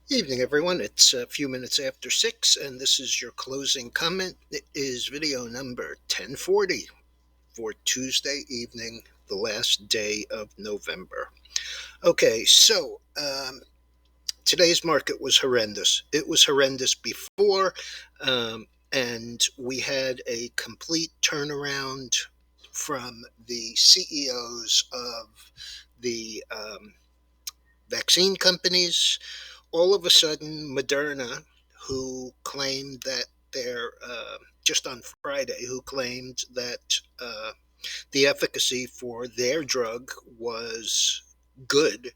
Evening, everyone. It's a few minutes after 6, and this is your closing comment. It is video number 1040 for Tuesday evening, the last day of November. Okay, so today's market was horrendous. It was horrendous before, and we had a complete turnaround from the CEOs of the vaccine companies. All of a sudden, Moderna, who claimed that just on Friday, who claimed that the efficacy for their drug was good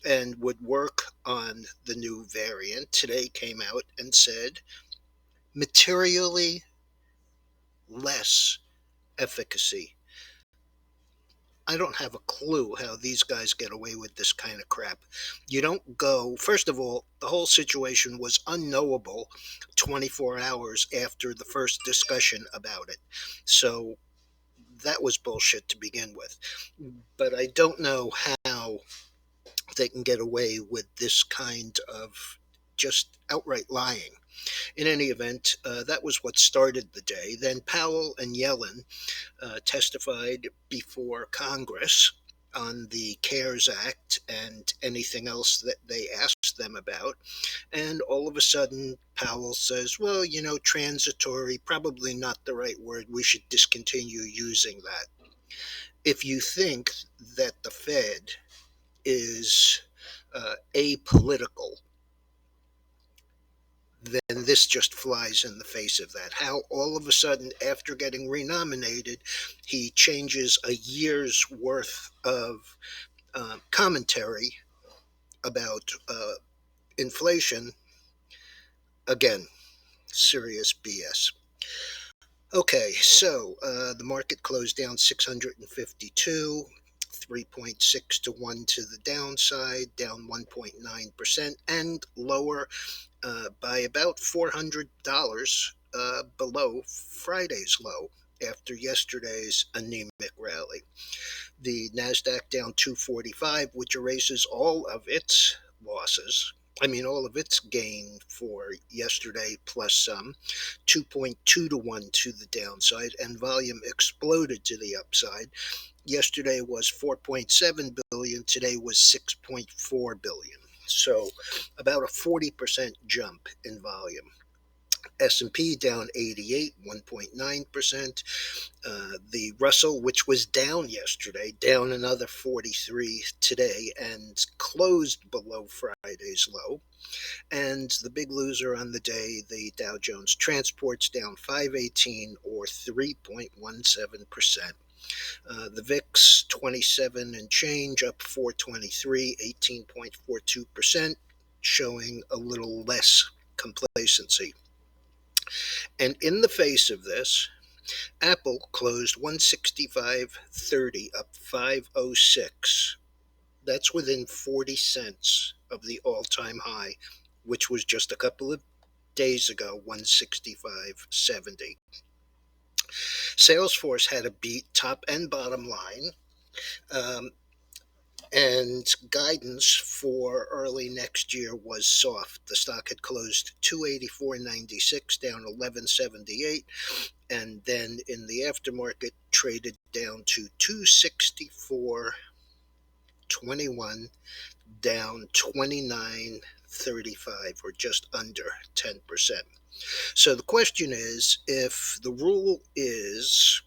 and would work on the new variant, today came out and said materially less efficacy. I don't have a clue how these guys get away with this kind of crap. You don't go, first of all, the whole situation was unknowable 24 hours after the first discussion about it. So that was bullshit to begin with. But I don't know how they can get away with this kind of just outright lying. In any event, that was what started the day. Then Powell and Yellen testified before Congress on the CARES Act and anything else that they asked them about. And all of a sudden, Powell says, well, transitory, probably not the right word. We should discontinue using that. If you think that the Fed is apolitical, then this just flies in the face of that. How all of a sudden, after getting renominated, he changes a year's worth of commentary about inflation. Again, serious BS. Okay, so the market closed down 652, 3.6 to 1 to the downside, down 1.9%, and lower by about $400 below Friday's low after yesterday's anemic rally. The NASDAQ down 245, which erases all of its losses. All of its gain for yesterday plus some, 2.2 to 1 to the downside, and volume exploded to the upside. Yesterday was 4.7 billion, today was 6.4 billion. So about a 40% jump in volume. S&P down 88, 1.9%. The Russell, which was down yesterday, down another 43 today and closed below Friday's low. And the big loser on the day, the Dow Jones Transports, down 518 or 3.17%. The VIX 27 and change, up 423, 18.42%, showing a little less complacency. And in the face of this, Apple closed 165.30, up 506. That's within 40 cents of the all-time high, which was just a couple of days ago, 165.70. Salesforce had a beat top and bottom line. And guidance for early next year was soft. The stock had closed 284.96, down 11.78, and then in the aftermarket traded down to 264.21, down 29.35, or just under 10%. So the question is, if the rule is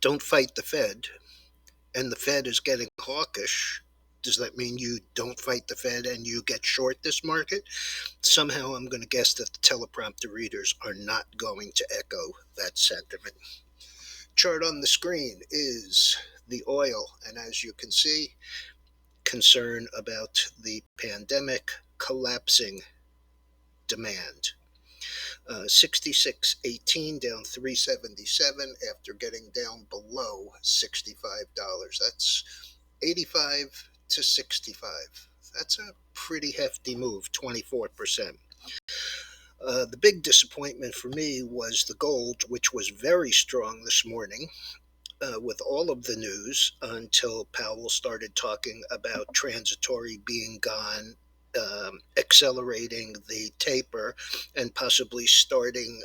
don't fight the Fed, and the Fed is getting hawkish, does that mean you don't fight the Fed and you get short this market? Somehow I'm going to guess that the teleprompter readers are not going to echo that sentiment. Chart on the screen is the oil, and as you can see, concern about the pandemic collapsing demand. 66.18, down 377 after getting down below $65. That's 85 to 65. That's a pretty hefty move, 24%. The big disappointment for me was the gold, which was very strong this morning with all of the news until Powell started talking about transitory being gone accelerating the taper and possibly starting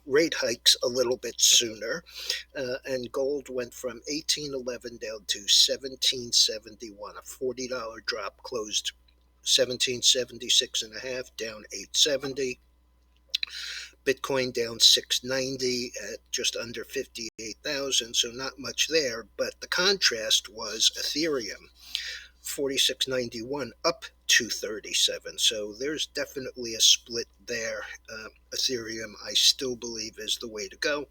rate hikes a little bit sooner. And gold went from 1811 down to 1771, a $40 drop, closed 1776 and a half, down 870. Bitcoin down 690 at just under 58,000, so not much there. But the contrast was Ethereum, 4691 up 237. So there's definitely a split there. Ethereum, I still believe, is the way to go.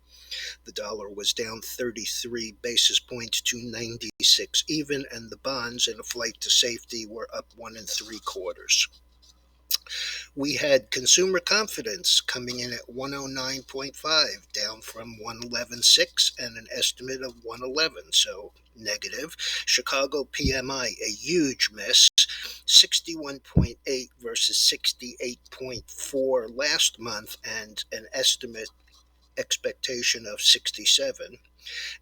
The dollar was down 33 basis points to 96 even, and the bonds in a flight to safety were up 1 3/4. We had consumer confidence coming in at 109.5, down from 111.6 and an estimate of 111, so negative. Chicago PMI, a huge miss, 61.8 versus 68.4 last month, and an estimate expectation of 67.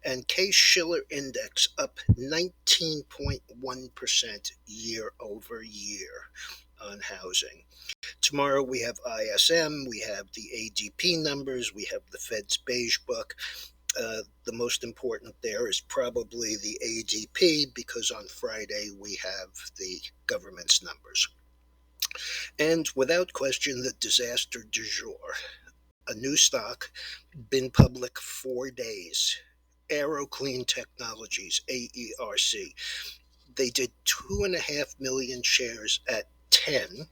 And Case-Shiller Index up 19.1% year over year on housing. Tomorrow we have ISM, we have the ADP numbers, we have the Fed's Beige Book. The most important there is probably the ADP, because on Friday we have the government's numbers. And without question, the disaster du jour. A new stock, been public 4 days. AeroClean Technologies, AERC. They did 2.5 million shares at 10.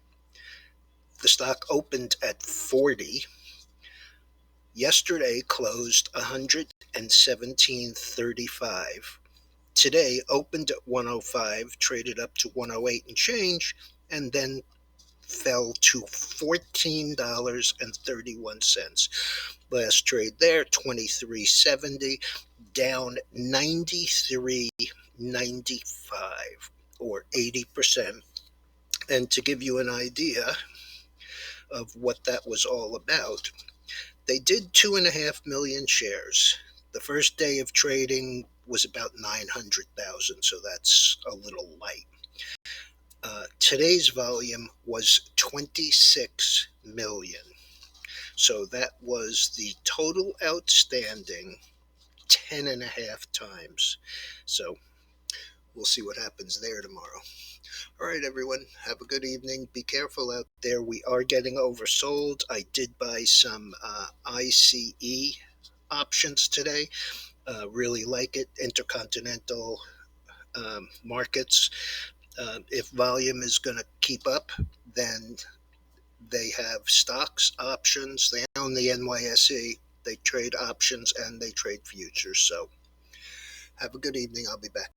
The stock opened at 40. Yesterday closed 117.35. Today opened at 105, traded up to 108 and change, and then fell to $14.31. Last trade there, 23.70, down 93.95, or 80%. And to give you an idea of what that was all about, they did 2.5 million shares. The first day of trading was about 900,000, so that's a little light. Today's volume was 26 million. So that was the total outstanding 10.5 times. So we'll see what happens there tomorrow. All right, everyone, have a good evening. Be careful out there. We are getting oversold. I did buy some ICE options today. Really like it. Intercontinental markets. If volume is going to keep up, then they have stocks, options. They own the NYSE. They trade options and they trade futures. So have a good evening. I'll be back.